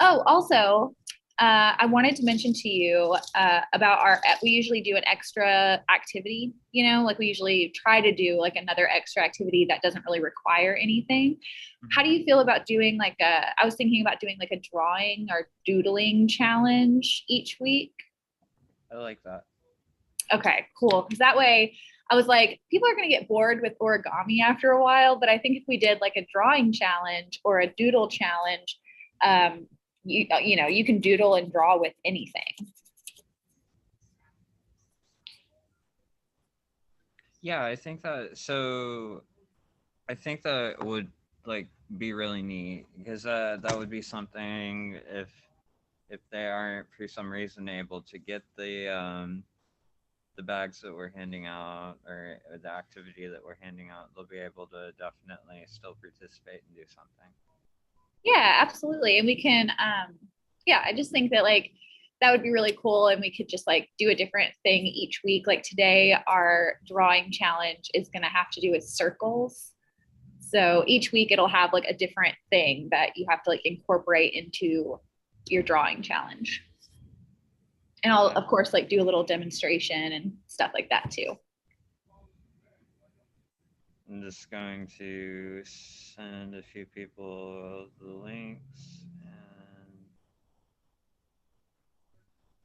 Oh, also, I wanted to mention to you about we usually do an extra activity, like we usually try to do like another extra activity that doesn't really require anything. How do you feel about doing I was thinking about doing like a drawing or doodling challenge each week? I like that. Okay, cool. Because that way, I was like, people are going to get bored with origami after a while, but I think if we did like a drawing challenge or a doodle challenge, um, you can doodle and draw with anything. Yeah, I think that so I think that would like be really neat because that would be something if they aren't for some reason able to get the bags that we're handing out or the activity that we're handing out, they'll be able to definitely still participate and do something. Yeah, absolutely. And we can, yeah, I just think that that would be really cool. And we could just like do a different thing each week. Like today, our drawing challenge is going to have to do with circles. So each week it'll have like a different thing that you have to like incorporate into your drawing challenge. And I'll, of course, like do a little demonstration and stuff like that too. I'm just going to send a few people the links and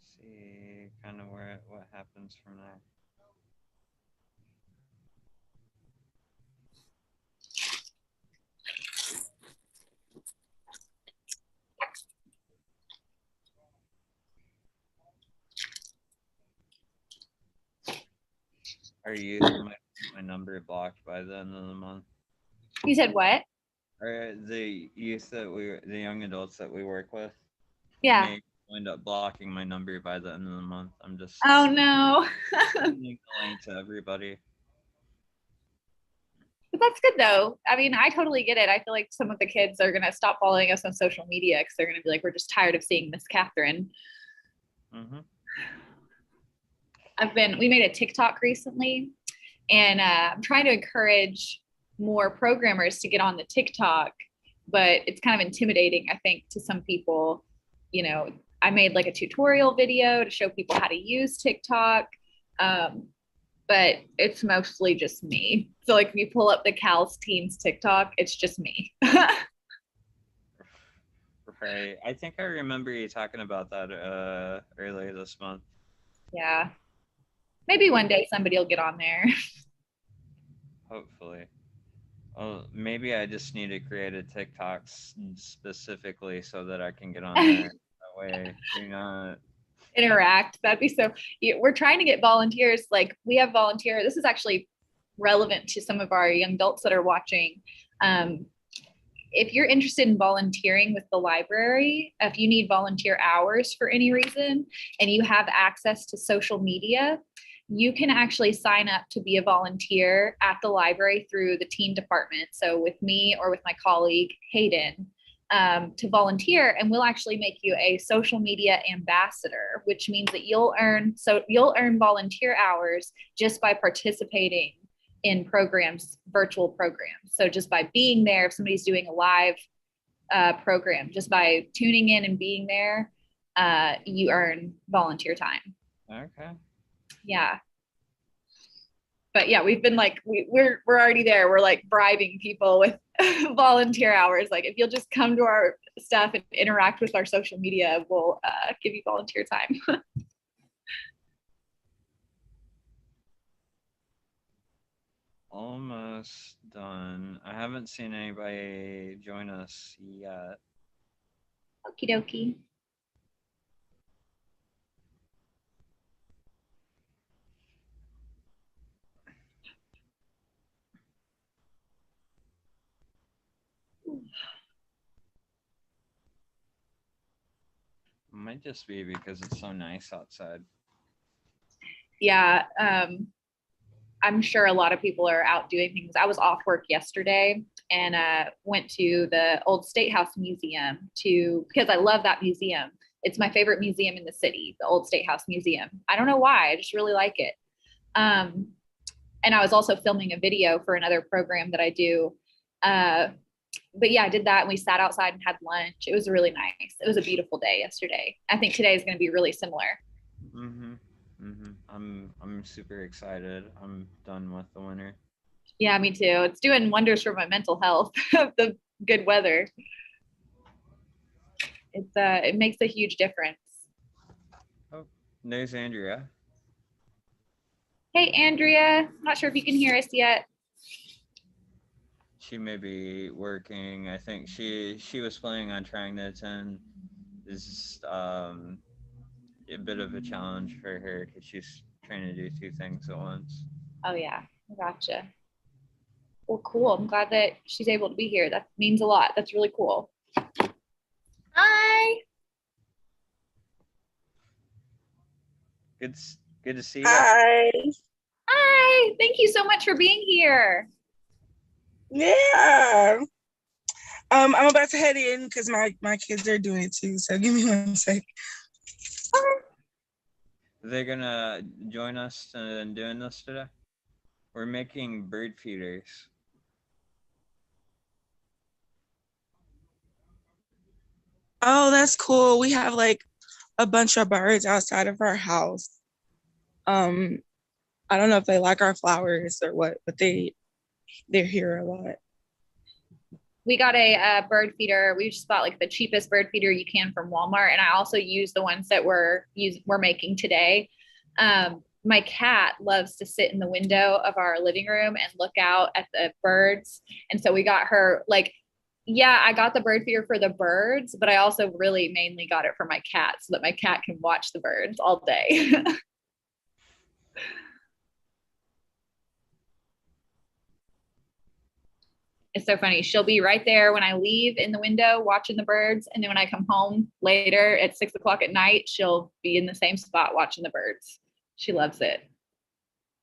see kind of what happens from there. Are youth my number blocked by the end of the month? You said what? Are the youth the young adults that we work with, Yeah. may end up blocking my number by the end of the month. I'm just Oh no. sending the link to everybody. But that's good though. I mean, I totally get it. I feel like some of the kids are gonna stop following us on social media because they're gonna be like, we're just tired of seeing Miss Catherine. Mm-hmm. We made a TikTok recently, and I'm trying to encourage more programmers to get on the TikTok, but it's kind of intimidating, I think, to some people. I made like a tutorial video to show people how to use TikTok. Um, but it's mostly just me. So like if you pull up the Cal's Teens TikTok, it's just me. Right. I think I remember you talking about that earlier this month. Yeah. Maybe one day somebody will get on there. Hopefully. Well, maybe I just need to create a TikTok specifically so that I can get on there. That way, you're not. Interact. That'd be so. We're trying to get volunteers. Like we have volunteer. This is actually relevant to some of our young adults that are watching. Um, if you're interested in volunteering with the library, if you need volunteer hours for any reason and you have access to social media, you can actually sign up to be a volunteer at the library through the teen department. So with me or with my colleague, Hayden, to volunteer, and we'll actually make you a social media ambassador, which means that you'll earn volunteer hours just by participating in programs, virtual programs. So just by being there, if somebody's doing a live program, just by tuning in and being there, you earn volunteer time. Okay. Yeah. But yeah, we've been like we're already there. We're like bribing people with volunteer hours. Like if you'll just come to our stuff and interact with our social media, we'll give you volunteer time. Almost done. I haven't seen anybody join us yet. Okie dokie. It might just be because it's so nice outside. Yeah. I'm sure a lot of people are out doing things. I was off work yesterday and went to the old State House Museum because I love that museum. It's my favorite museum in the city, the old State House Museum. I don't know why, I just really like it. Um, and I was also filming a video for another program that I do. but yeah, I did that and we sat outside and had lunch. It was really nice. It was a beautiful day yesterday. I think today is going to be really similar. I'm super excited. I'm done with the winter. Yeah, me too. It's doing wonders for my mental health. The good weather. It makes a huge difference. Oh, there's Andrea. Hey, Andrea. I'm not sure if you can hear us yet. She may be working. I think she was planning on trying to attend. Is a bit of a challenge for her because she's trying to do two things at once. Oh yeah, I gotcha. Well, cool. I'm glad that she's able to be here. That means a lot. That's really cool. Hi. Good, good to see you. Hi. Hi. Thank you so much for being here. Yeah. I'm about to head in because my kids are doing it too. So give me 1 sec. They're gonna join us in doing this today. We're making bird feeders. Oh, that's cool. We have like a bunch of birds outside of our house. I don't know if they like our flowers or what, but they're here a lot. We got a bird feeder. We just bought like the cheapest bird feeder you can from Walmart, and I also use the ones that we're making today. My cat loves to sit in the window of our living room and look out at the birds, and so we got her like, yeah, I got the bird feeder for the birds, but I also really mainly got it for my cat so that my cat can watch the birds all day. It's so funny. She'll be right there when I leave in the window watching the birds. And then when I come home later at 6 o'clock at night, she'll be in the same spot watching the birds. She loves it.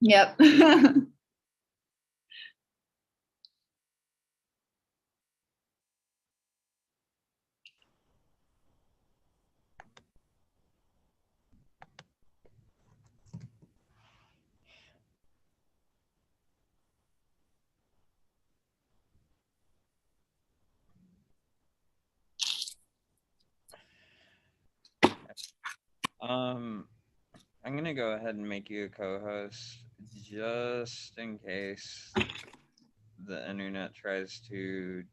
Yep. I'm gonna go ahead and make you a co-host just in case the internet tries to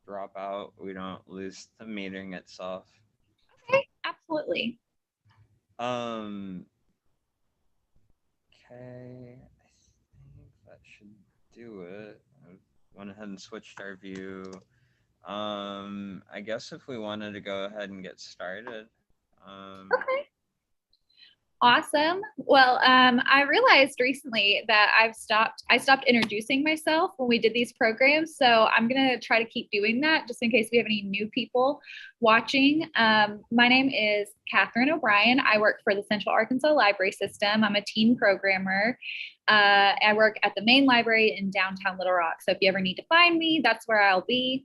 drop out. We don't lose the meeting itself. Okay, absolutely. Okay, I think that should do it. I went ahead and switched our view. I guess if we wanted to go ahead and get started. Okay. Awesome. Well, I realized recently that I stopped introducing myself when we did these programs. So I'm going to try to keep doing that just in case we have any new people watching. My name is Catherine O'Brien. I work for the Central Arkansas Library System. I'm a teen programmer. I work at the main library in downtown Little Rock. So if you ever need to find me, that's where I'll be.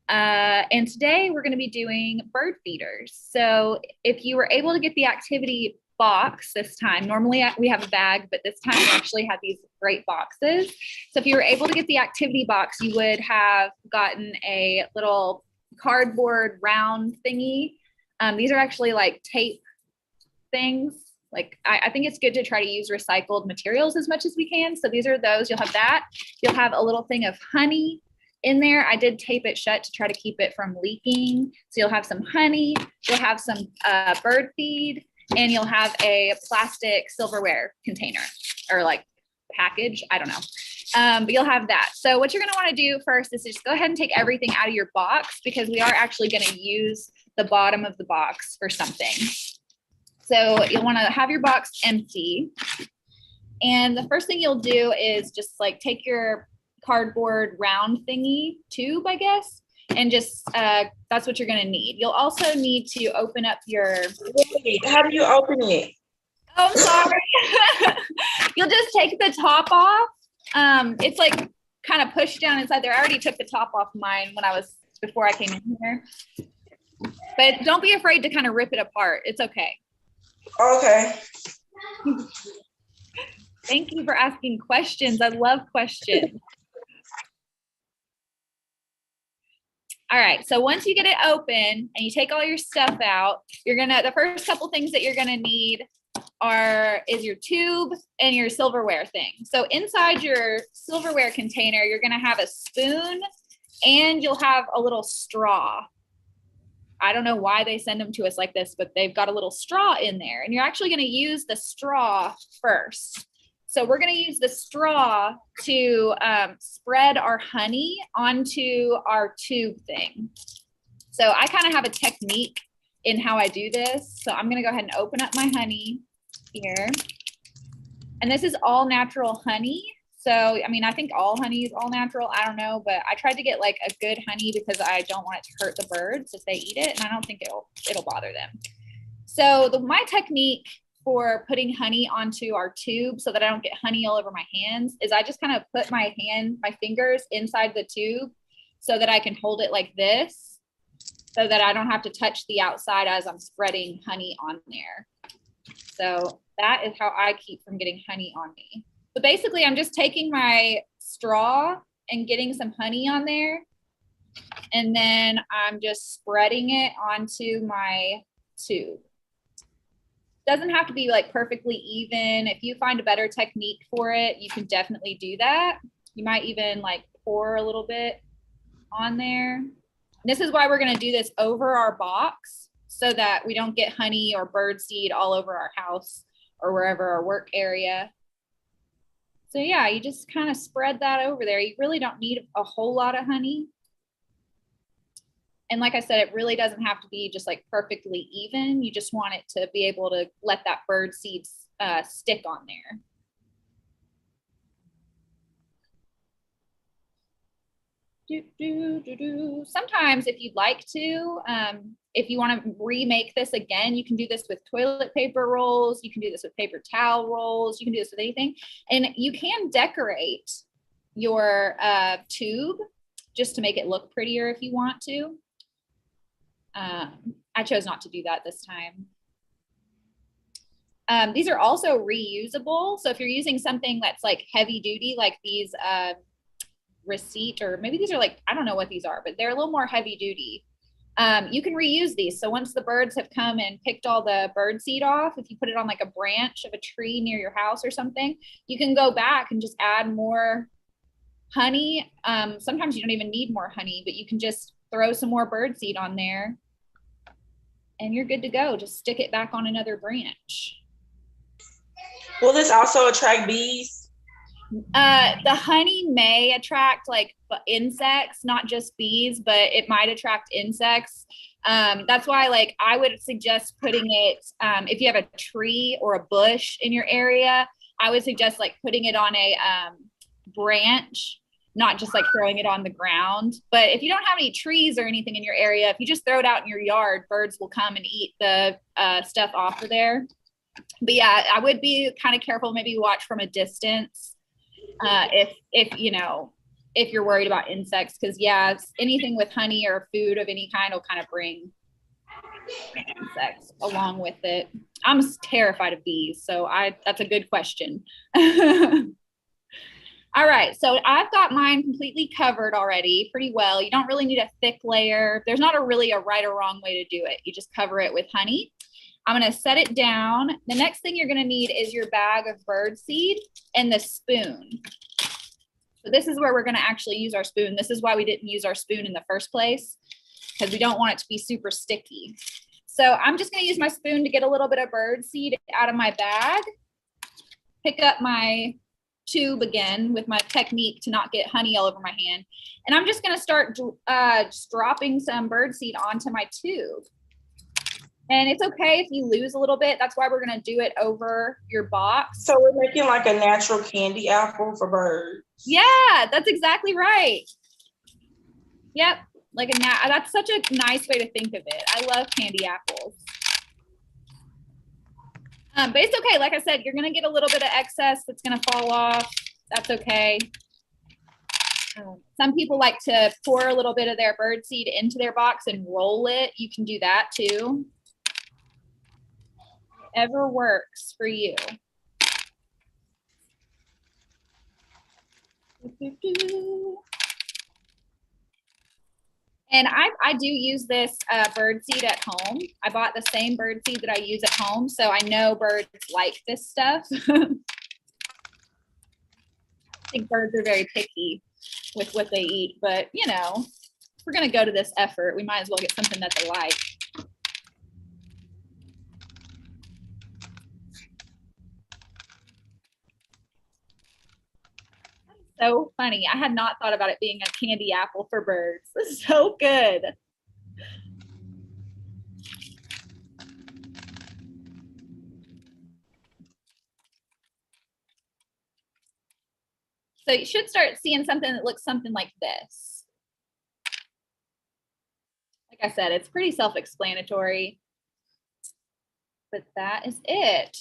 And today we're going to be doing bird feeders. So if you were able to get the activity box this time, normally we have a bag, but this time we actually have these great boxes. So if you were able to get the activity box, you would have gotten a little cardboard round thingy. These are actually like tape things. Like I think it's good to try to use recycled materials as much as we can. So these are those. You'll have that. You'll have a little thing of honey in there. I did tape it shut to try to keep it from leaking. So you'll have some honey, you'll have some bird feed, and you'll have a plastic silverware container or like package. I don't know. But you'll have that. So what you're going to want to do first is just go ahead and take everything out of your box because we are actually going to use the bottom of the box for something. So you'll want to have your box empty. And the first thing you'll do is just like take your cardboard round thingy tube, I guess, and just that's what you're going to need. You'll also need to open up your. Wait, how do you open it? Oh, I'm sorry. You'll just take the top off. It's like kind of pushed down inside there. I already took the top off mine before I came in here. But don't be afraid to kind of rip it apart. It's okay. Okay. Thank you for asking questions. I love questions. All right, so once you get it open and you take all your stuff out, the first couple things that you're gonna need is your tube and your silverware thing. So inside your silverware container, you're gonna have a spoon and you'll have a little straw. I don't know why they send them to us like this, but they've got a little straw in there, and you're actually gonna use the straw first. So we're gonna use the straw to spread our honey onto our tube thing. So I kind of have a technique in how I do this. So I'm gonna go ahead and open up my honey here. And this is all natural honey. So, I mean, I think all honey is all natural. I don't know, but I tried to get like a good honey because I don't want it to hurt the birds if they eat it. And I don't think it'll bother them. So my technique for putting honey onto our tube so that I don't get honey all over my hands is I just kind of put my fingers inside the tube so that I can hold it like this so that I don't have to touch the outside as I'm spreading honey on there. So that is how I keep from getting honey on me. So basically I'm just taking my straw and getting some honey on there. And then I'm just spreading it onto my tube. Doesn't have to be like perfectly even. If you find a better technique for it, you can definitely do that. You might even like pour a little bit on there. And this is why we're going to do this over our box so that we don't get honey or bird seed all over our house or wherever our work area. So yeah, you just kind of spread that over there. You really don't need a whole lot of honey. And like I said, it really doesn't have to be just like perfectly even. You just want it to be able to let that bird seed stick on there. Sometimes if you'd like to, if you want to remake this again, you can do this with toilet paper rolls. You can do this with paper towel rolls. You can do this with anything. And you can decorate your tube just to make it look prettier if you want to. I chose not to do that this time. These are also reusable. So if you're using something that's like heavy duty, like these receipt, or maybe these are like, I don't know what these are, but they're a little more heavy duty. You can reuse these. So once the birds have come and picked all the bird seed off, if you put it on like a branch of a tree near your house or something, you can go back and just add more honey. Sometimes you don't even need more honey, but you can just throw some more bird seed on there and you're good to go. Just stick it back on another branch. Will this also attract bees? The honey may attract like insects, not just bees, but it might attract insects. That's why like I would suggest putting it, if you have a tree or a bush in your area, I would suggest like putting it on a branch, not just like throwing it on the ground. But if you don't have any trees or anything in your area, if you just throw it out in your yard, birds will come and eat the stuff off of there. But yeah, I would be kind of careful, maybe watch from a distance if you know, if you're worried about insects, because yeah, anything with honey or food of any kind will kind of bring insects along with it. I'm terrified of bees, so that's a good question. All right, so I've got mine completely covered already pretty well. You don't really need a thick layer. There's not really a right or wrong way to do it. You just cover it with honey. I'm going to set it down. The next thing you're going to need is your bag of bird seed and the spoon. So this is where we're going to actually use our spoon. This is why we didn't use our spoon in the first place, because we don't want it to be super sticky. So I'm just going to use my spoon to get a little bit of bird seed out of my bag. Pick up my tube again with my technique to not get honey all over my hand. And I'm just going to start just dropping some bird seed onto my tube. And it's okay if you lose a little bit. That's why we're going to do it over your box. So we're making like a natural candy apple for birds. Yeah, that's exactly right. Yep. Like that's such a nice way to think of it. I love candy apples. But it's okay. Like I said, you're going to get a little bit of excess that's going to fall off. That's okay. Some people like to pour a little bit of their bird seed into their box and roll it. You can do that too. Whatever works for you. And I do use this bird seed at home. I bought the same bird seed that I use at home, so I know birds like this stuff. I think birds are very picky with what they eat, but you know, if we're gonna go to this effort, we might as well get something that they like. So funny. I had not thought about it being a candy apple for birds. This is so good. So you should start seeing something that looks something like this. Like I said, it's pretty self-explanatory, but that is it.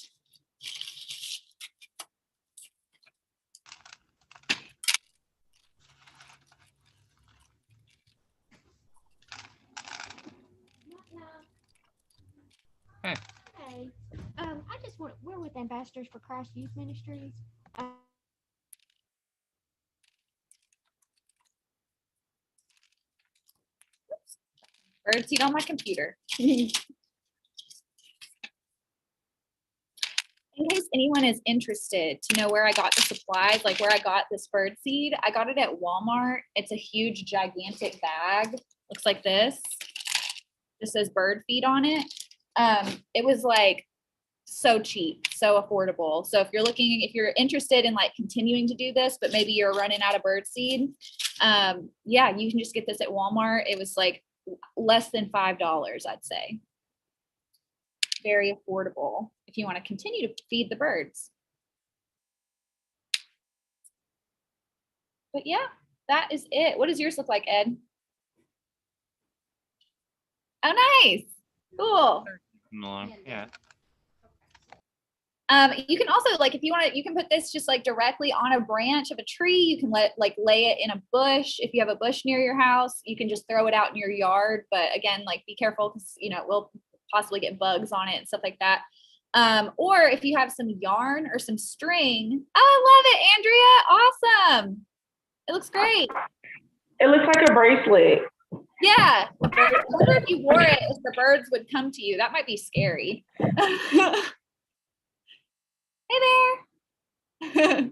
Hey. Hey, I just want, we're with Ambassadors for Christ Youth Ministries. Bird seed on my computer. In case anyone is interested to know where I got the supplies, like where I got this bird seed, I got it at Walmart. It's a huge, gigantic bag. Looks like this. Just says bird feed on it. It was like so cheap, so affordable. So if you're interested in like continuing to do this, but maybe you're running out of bird seed, yeah, you can just get this at Walmart. It was like less than $5, I'd say. Very affordable if you want to continue to feed the birds. But yeah, that is it. What does yours look like, Ed? Oh, nice. Cool. Yeah. You can also, like, if you want to, you can put this just like directly on a branch of a tree. You can lay it in a bush. If you have a bush near your house, you can just throw it out in your yard. But again, like, be careful because, you know, it will possibly get bugs on it and stuff like that. Or if you have some yarn or some string. Oh, I love it, Andrea. Awesome. It looks great. It looks like a bracelet. Yeah. I wonder if you wore it, if the birds would come to you. That might be scary. Hey there.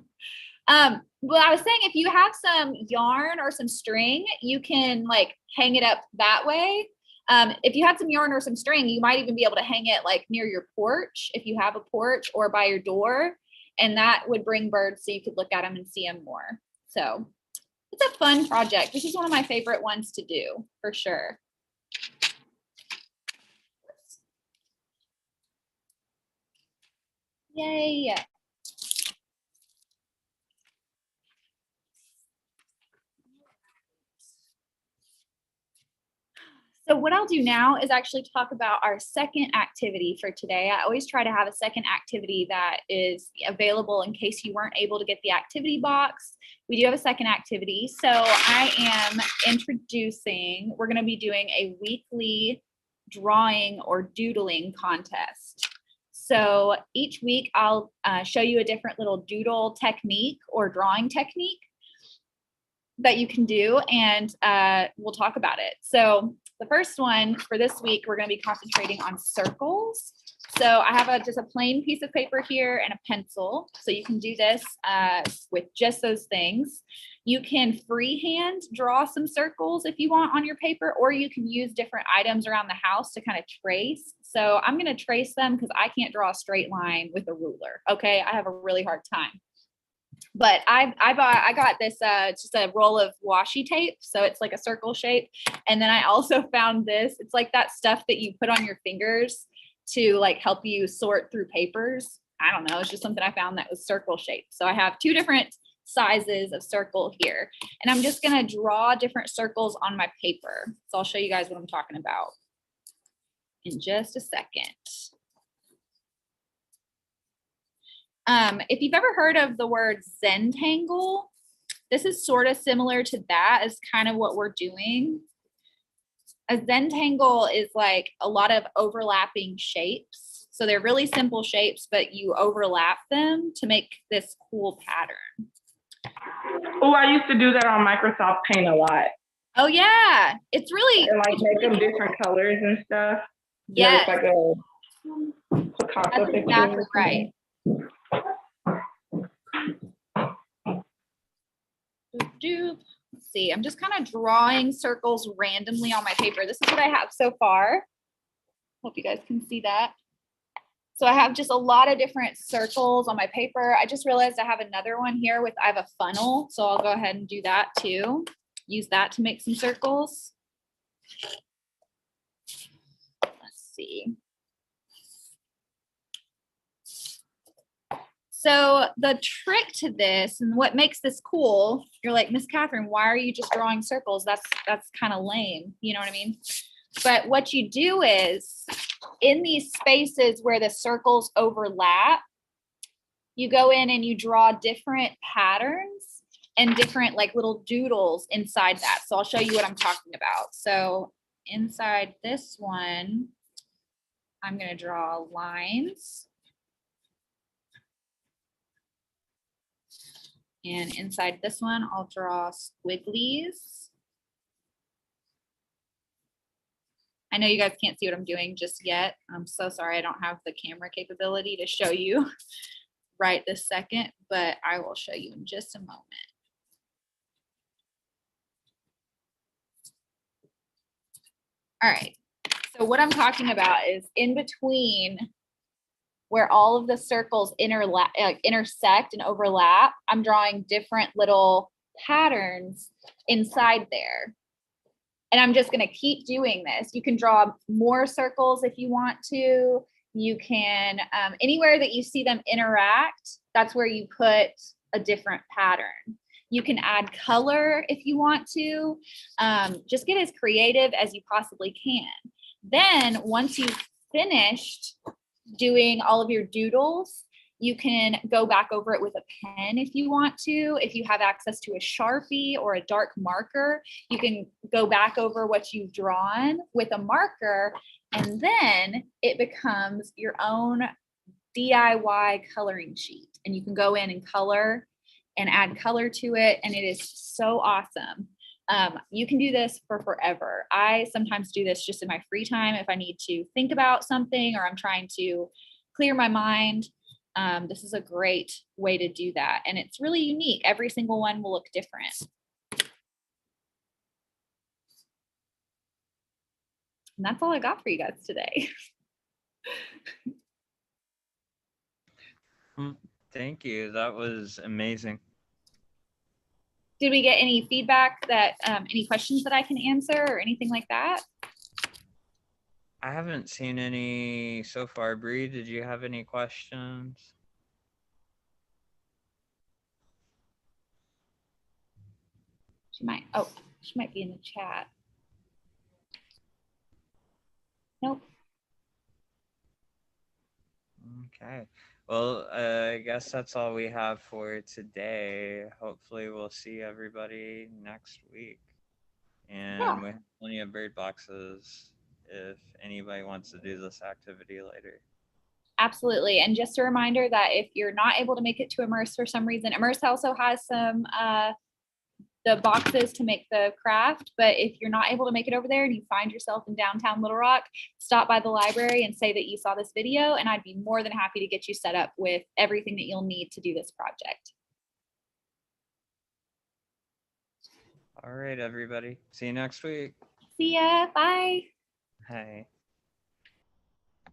Well, I was saying, if you have some yarn or some string, you can like hang it up that way. If you had some yarn or some string, you might even be able to hang it like near your porch, if you have a porch, or by your door, and that would bring birds so you could look at them and see them more. So it's a fun project. This is one of my favorite ones to do, for sure. Yay. So what I'll do now is actually talk about our second activity for today. I always try to have a second activity that is available in case you weren't able to get the activity box. We do have a second activity. So I am introducing, we're going to be doing a weekly drawing or doodling contest. So each week I'll show you a different little doodle technique or drawing technique that you can do, and we'll talk about it. So the first one for this week, we're going to be concentrating on circles. So I have just a plain piece of paper here and a pencil. So you can do this with just those things. You can freehand draw some circles if you want on your paper, or you can use different items around the house to kind of trace. So I'm going to trace them because I can't draw a straight line with a ruler. Okay, I have a really hard time. But I got this just a roll of washi tape, so it's like a circle shape. And then I also found this. It's like that stuff that you put on your fingers to like help you sort through papers. I don't know. It's just something I found that was circle shaped. So I have two different sizes of circle here, and I'm just gonna draw different circles on my paper. So I'll show you guys what I'm talking about in just a second. If you've ever heard of the word Zentangle, this is sort of similar to that, as kind of what we're doing. A Zentangle is like a lot of overlapping shapes. So they're really simple shapes, but you overlap them to make this cool pattern. Oh, I used to do that on Microsoft Paint a lot. Oh yeah, it's really, And like make them different colors and stuff. yes, Like a Picasso that's picture. exactly right. Doop, doop. Let's see, I'm just kind of drawing circles randomly on my paper. This is what I have so far. Hope you guys can see that. So I have just a lot of different circles on my paper. I just realized I have another one here with, I have a funnel. So I'll go ahead and do that too. Use that to make some circles. Let's see. So the trick to this and what makes this cool, you're like, Miss Catherine, why are you just drawing circles? That's kind of lame. You know what I mean? But what you do is in these spaces where the circles overlap, you go in and you draw different patterns and different like little doodles inside that. So I'll show you what I'm talking about. So inside this one, I'm going to draw lines. And inside this one, I'll draw squigglies. I know you guys can't see what I'm doing just yet. I'm so sorry I don't have the camera capability to show you right this second, but I will show you in just a moment. All right, so what I'm talking about is in between where all of the circles intersect and overlap, I'm drawing different little patterns inside there. And I'm just gonna keep doing this. You can draw more circles if you want to. You can, anywhere that you see them interact, that's where you put a different pattern. You can add color if you want to. Just get as creative as you possibly can. Then once you've finished doing all of your doodles, you can go back over it with a pen if you want to. If you have access to a Sharpie or a dark marker, you can go back over what you've drawn with a marker, and then it becomes your own DIY coloring sheet. And you can go in and color and add color to it, and it is so awesome. You can do this for forever. I sometimes do this just in my free time if I need to think about something or I'm trying to clear my mind. This is a great way to do that. And it's really unique. Every single one will look different. And that's all I got for you guys today. Thank you. That was amazing. Did we get any feedback that, any questions that I can answer or anything like that? I haven't seen any so far. Bree, did you have any questions? She might be in the chat. Nope. Okay. Well, I guess that's all we have for today. Hopefully we'll see everybody next week. And Yeah. we have plenty of bird boxes if anybody wants to do this activity later. Absolutely. And just a reminder that if you're not able to make it to Immerse for some reason, Immerse also has some the boxes to make the craft. But if you're not able to make it over there and you find yourself in downtown Little Rock, stop by the library and say that you saw this video, and I'd be more than happy to get you set up with everything that you'll need to do this project. All right, everybody. See you next week. See ya. Bye. Hey.